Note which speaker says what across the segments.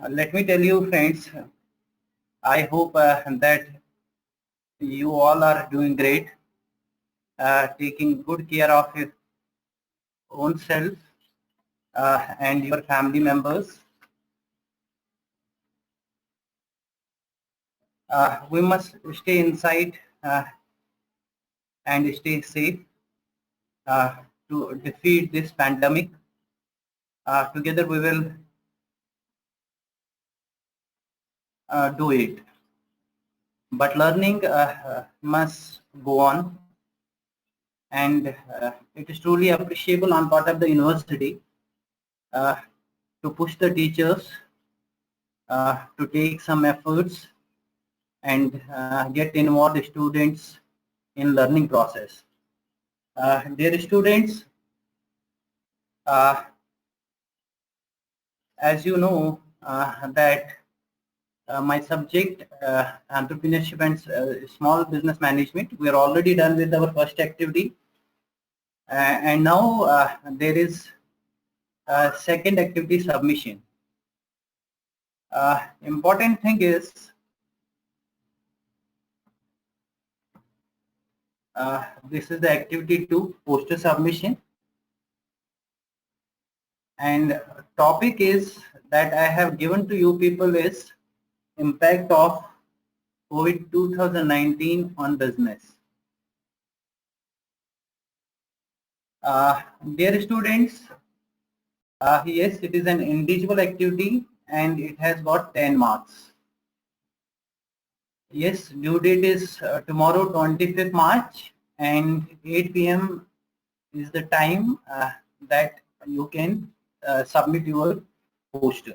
Speaker 1: Let me tell you, friends, I hope that you all are doing great, taking good care of your own self and your family members. We must stay inside and stay safe uh, to defeat this pandemic. Together we will do it. But learning must go on, and it is truly appreciable on part of the university uh, to push the teachers to take some efforts and get involved students in learning process. Dear students, uh, as you know that my subject entrepreneurship and small business management, we are already done with our first activity, and now there is second activity submission. Important thing is this is the activity 2, poster submission, and topic is that I have given to you people is impact of COVID 2019 on business. Dear students, yes, it is an individual activity and it has got 10 marks. Yes, due date is tomorrow 25th March and 8 p.m. is the time that you can submit your poster.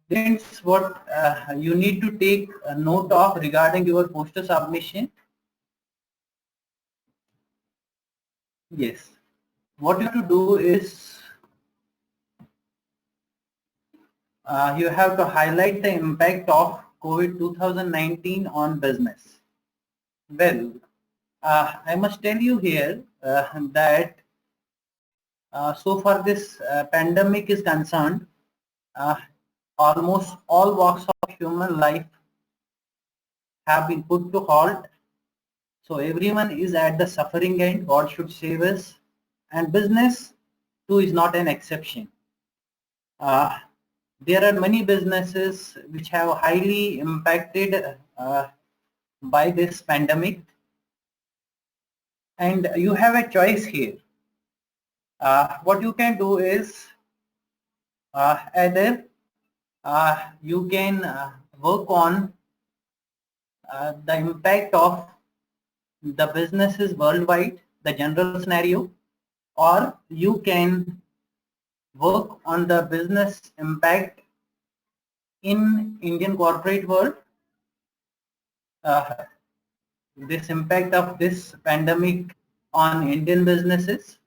Speaker 1: Students, what you need to take a note of regarding your poster submission. Yes, what you have to do is you have to highlight the impact of COVID 2019 on business. Well, I must tell you here that so far this pandemic is concerned, uh, almost all walks of human life have been put to halt. So everyone is at the suffering end. God should save us, and business too is not an exception. Uh, there are many businesses which have highly impacted by this pandemic, and you have a choice here. What you can do is either you can work on the impact of the businesses worldwide, the general scenario, or you can work on the business impact in Indian corporate world, uh, this impact of this pandemic on Indian businesses,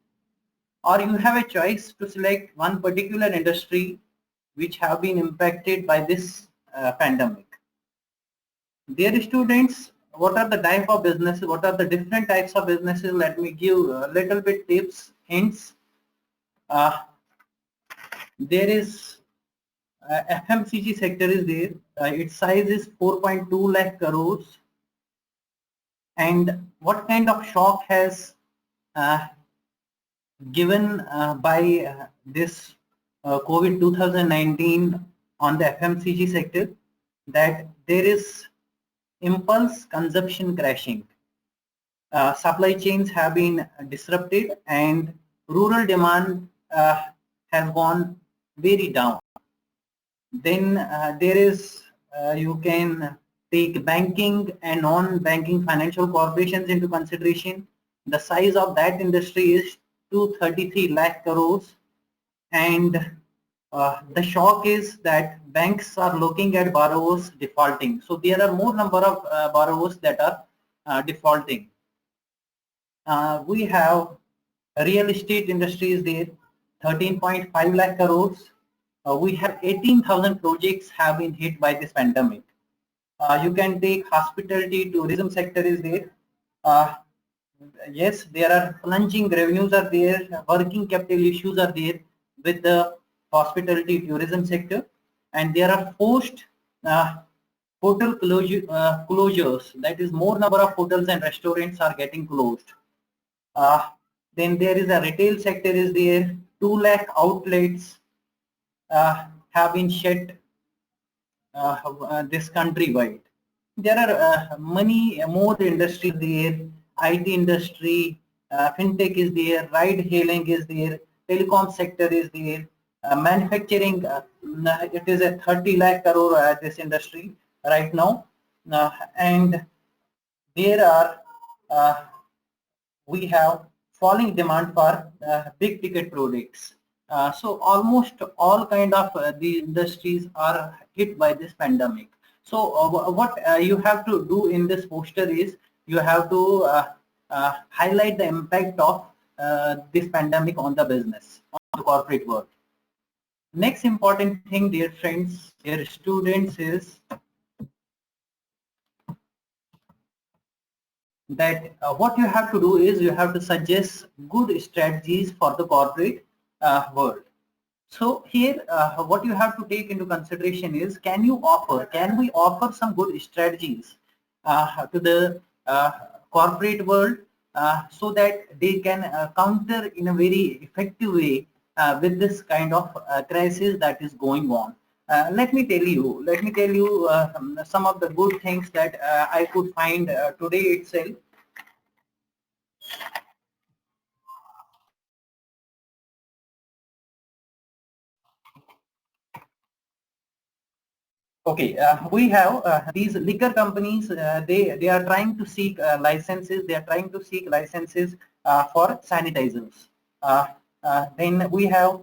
Speaker 1: or you have a choice to select one particular industry which have been impacted by this pandemic. Dear students, what are the type of businesses? What are the different types of businesses? Let me give a little bit tips, hints. There is FMCG sector is there. Its size is 4.2 lakh crores. And what kind of shock has given by this COVID 2019 on the FMCG sector, that there is impulse consumption crashing. Supply chains have been disrupted and rural demand has gone very down. Then there is, you can take banking and non-banking financial corporations into consideration. The size of that industry is 233 lakh crores, and the shock is that banks are looking at borrowers defaulting. So there are more number of borrowers that are defaulting. We have real estate industries there, 13.5 lakh crores. We have 18,000 projects have been hit by this pandemic. You can take hospitality, tourism sector is there. Yes, there are plunging revenues are there, working capital issues are there with the hospitality, tourism sector, and there are forced closures. That is, more number of hotels and restaurants are getting closed. Uh, then there is a retail sector is there. 2 lakh outlets have been shut this countrywide. There are many more industries there. IT industry, fintech is there, ride hailing is there, telecom sector is there, manufacturing. It is a 30 lakh crore this industry right now, and there are we have falling demand for big ticket products. So almost all kind of the industries are hit by this pandemic. So what you have to do in this poster is you have to highlight the impact of this pandemic on the business, on the corporate world. Next important thing, dear friends, dear students, is that what you have to do is you have to suggest good strategies for the corporate world. So here, what you have to take into consideration is, can we offer some good strategies to the corporate world so that they can counter in a very effective way with this kind of crisis that is going on. Let me tell you some of the good things that I could find today itself. Okay, we have these liquor companies. They are trying to seek licenses. They are trying to seek licenses for sanitizers. Then we have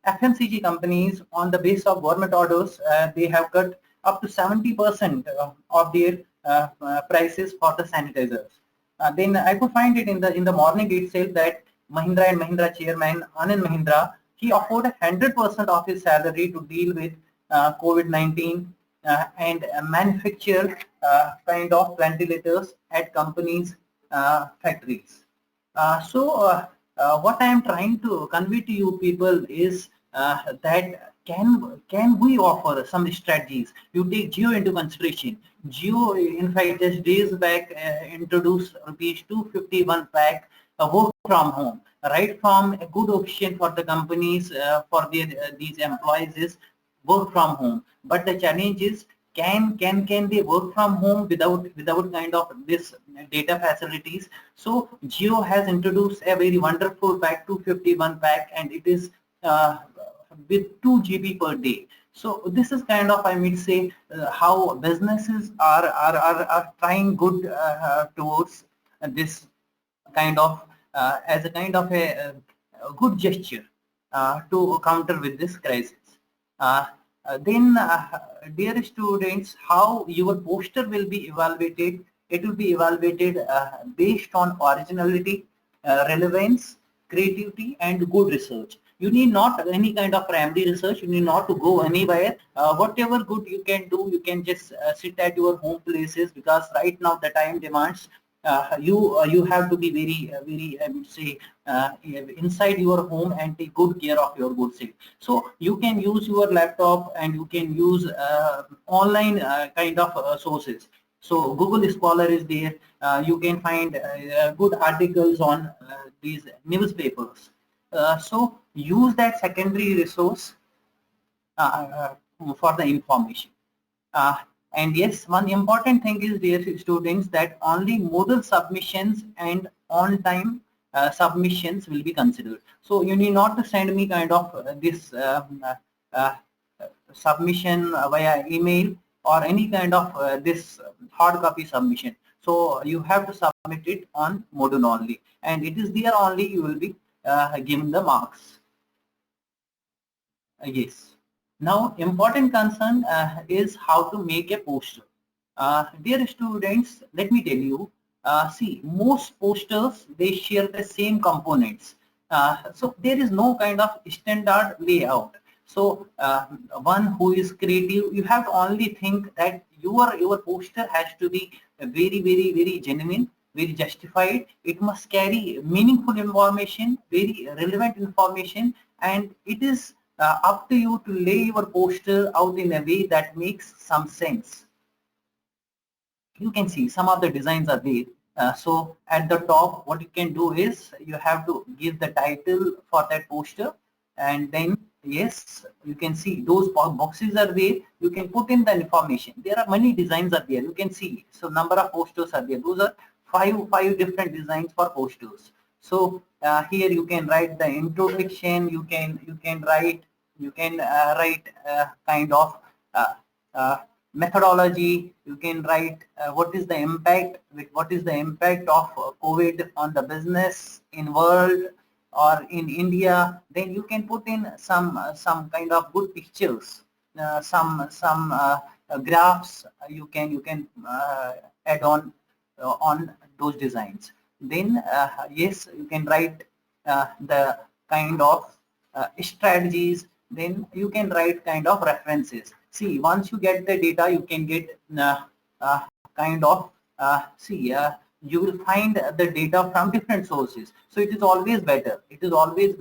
Speaker 1: FMCG companies on the base of government orders. They have cut up to 70% of their prices for the sanitizers. Then I could find it in the morning itself that Mahindra and Mahindra chairman Anand Mahindra, he offered 100% of his salary to deal with COVID-19 and manufacture kind of ventilators at companies' factories. What I am trying to convey to you people is that can we offer some strategies? You take Geo into consideration. Geo, in fact, just days back introduced rupees 251 pack work from home. Right from a good option for the companies for their these employees is work from home. But the challenge is, can they work from home without kind of this data facilities? So Geo has introduced a very wonderful pack, 251 pack, and it is with 2 GB per day. So this is kind of, I mean, say how businesses are trying good towards this kind of as a kind of a good gesture to counter with this crisis. Then, dear students, how your poster will be evaluated? It will be evaluated based on originality, relevance, creativity, and good research. You need not any kind of primary research. You need not to go anywhere. Whatever good you can do, you can just sit at your home places, because right now the time demands you have to be very I would say inside your home and take good care of your good self. So you can use your laptop and you can use online kind of sources. So Google Scholar is there. You can find good articles on these newspapers. So use that secondary resource for the information. Uh, and yes, one important thing is, dear students, that only model submissions and on-time submissions will be considered. So you need not to send me kind of this uh, submission via email or any kind of this hard copy submission. So you have to submit it on Moodle only, and it is there only you will be given the marks. Yes. Now, important concern is how to make a poster. Dear students, let me tell you, see, most posters, they share the same components. So there is no kind of standard layout. So one who is creative, you have to only think that your poster has to be very genuine, very justified. It must carry meaningful information, very relevant information, and it is up to you to lay your poster out in a way that makes some sense. You can see some of the designs are there. So at the top, what you can do is you have to give the title for that poster, and then yes, you can see those boxes are there. You can put in the information. There are many designs are there. You can see. So number of posters are there. Those are five different designs for posters. So here you can write the introduction. You can write kind of uh, uh, methodology. You can write what is the impact of COVID on the business in world or in India. Then you can put in some kind of good pictures, some graphs. You can add on those designs. Then yes, you can write the kind of strategies. Then you can write kind of references. See, once you get the data, you can get uh, kind of you will find the data from different sources. So it is always better. It is always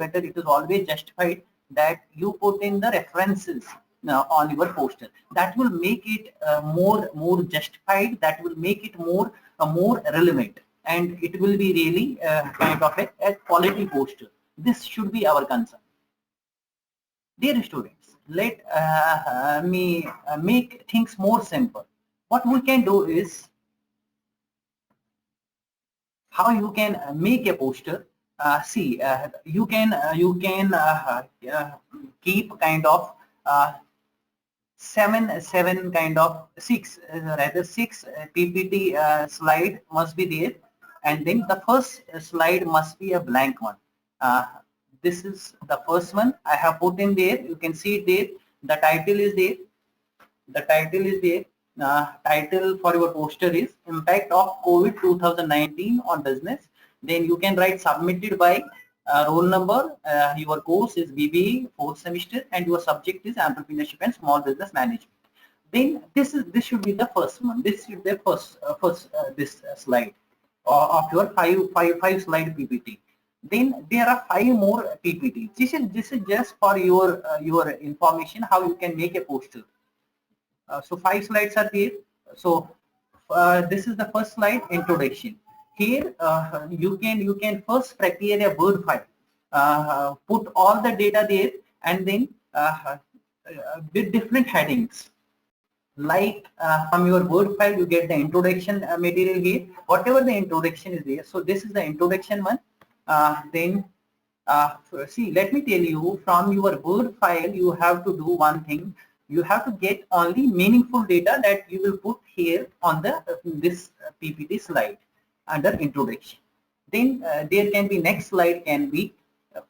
Speaker 1: justified that you put in the references on your poster. That will make it more justified. That will make it more relevant, and it will be really kind of a quality poster. This should be our concern. Dear students, let me make things more simple. What we can do is how you can make a poster. See, you can keep kind of seven kind of six PPT slide must be there, and then the first slide must be a blank one. This is the first one I have put in there. You can see it there. The title is there. Title for your poster is Impact of COVID 2019 on Business. Then you can write submitted by roll number. Your course is BBA 4th semester, and your subject is Entrepreneurship and Small Business Management. Then this should be the first one. This should be the first slide of your five slide PPT. Then there are 5 more PPT. This is just for your information how you can make a poster. So 5 slides are there. So this is the first slide, introduction. Here you can first prepare a Word file, put all the data there, and then with different headings. Like from your Word file, you get the introduction material here. Whatever the introduction is there. So this is the introduction one. Then see, let me tell you, from your Word file, you have to do one thing. You have to get only meaningful data that you will put here on the this PPT slide under introduction. Then there can be next slide can be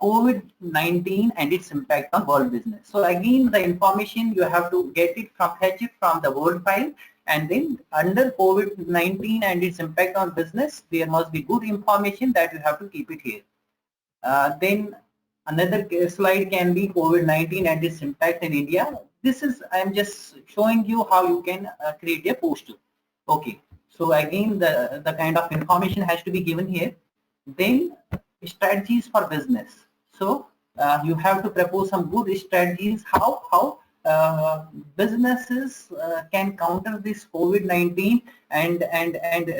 Speaker 1: COVID-19 and its impact on world business. So again, the information you have to fetch it from the Word file, and then under COVID-19 and its impact on business, there must be good information that you have to keep it here. Then another slide can be COVID-19 and its impact in India. This is, I'm just showing you how you can create a poster. Okay. So again, the kind of information has to be given here. Then strategies for business. So you have to propose some good strategies how businesses can counter this COVID-19 and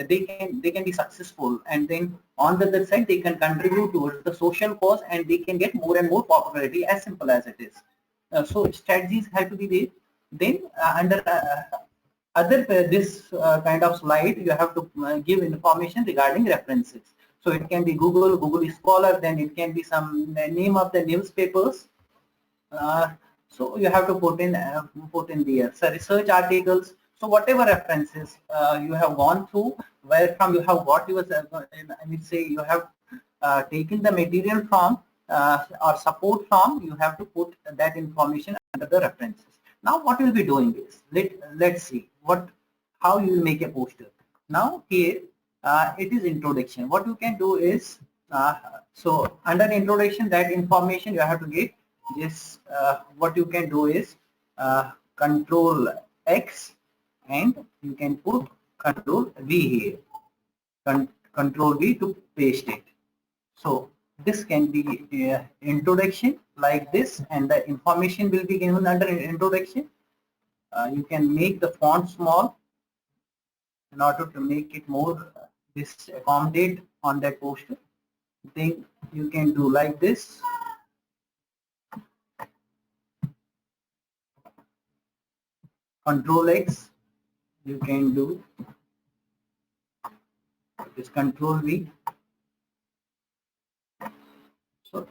Speaker 1: they can be successful, and then on the other side they can contribute towards the social cause, and they can get more and more popularity, as simple as it is. So strategies have to be there. Then under other this kind of slide, you have to give information regarding references. So it can be Google Scholar, then it can be some name of the newspapers. So you have to put in there. So research articles. So whatever references you have gone through, where from you have got your, I mean say you have taken the material from or support from, you have to put that information under the references. Now what we'll be doing is, let's see how you will make a poster. Now here it is introduction. What you can do is, so under introduction, that information you have to get. Yes, what you can do is Control X, and you can put Control V here. Control V to paste it. So this can be introduction like this, and the information will be given under introduction. You can make the font small in order to make it more this accommodate on that poster. Then you can do like this. Control X. You can do this. Control V. So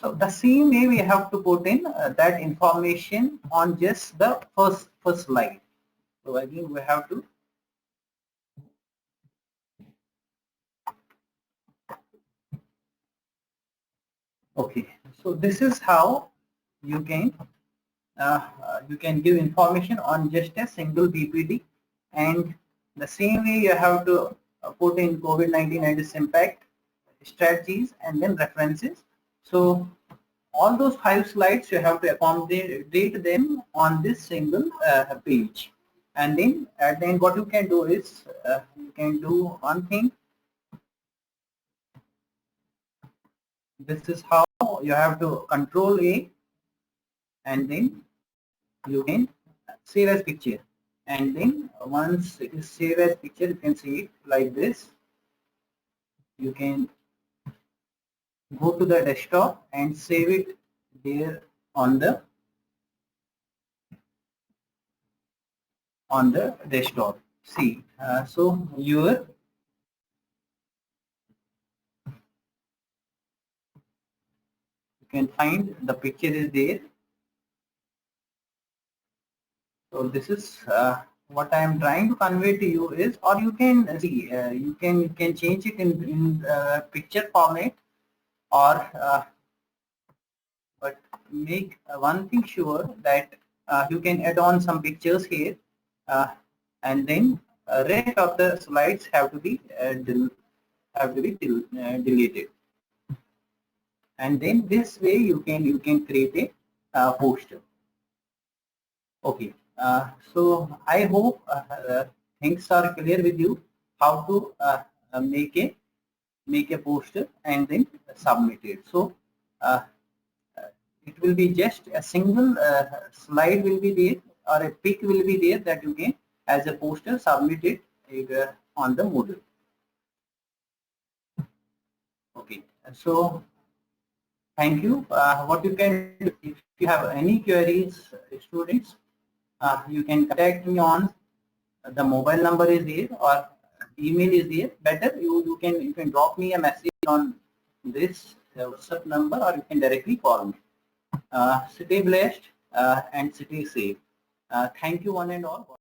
Speaker 1: So the same way we have to put in that information on just the first slide. So again we have to okay. So this is how you can give information on just a single PPT, and the same way you have to put in COVID-19 and its impact, strategies, and then references. So all those 5 slides you have to accommodate them on this single page, and then at the end what you can do is you can do one thing. This is how you have to control A, and then you can save as picture, and then once it is saved as picture you can see it like this. You can go to the desktop and save it there on the desktop. See, so you can find the picture is there. So this is what I am trying to convey to you is, or you can see, you can change it in picture format, or but make one thing sure that you can add on some pictures here, and then rest of the slides have to be deleted, and then this way you can create a poster. Okay, so I hope things are clear with you how to make a poster and then submit it. So it will be just a single slide will be there, or a pic will be there, that you can as a poster submit it on the Moodle. Okay, so thank you. What you can do, if you have any queries, students, you can contact me on the mobile number is there, or email is there. Better you can drop me a message on this WhatsApp number, or you can directly call me. Stay blessed and stay safe. Thank you one and all.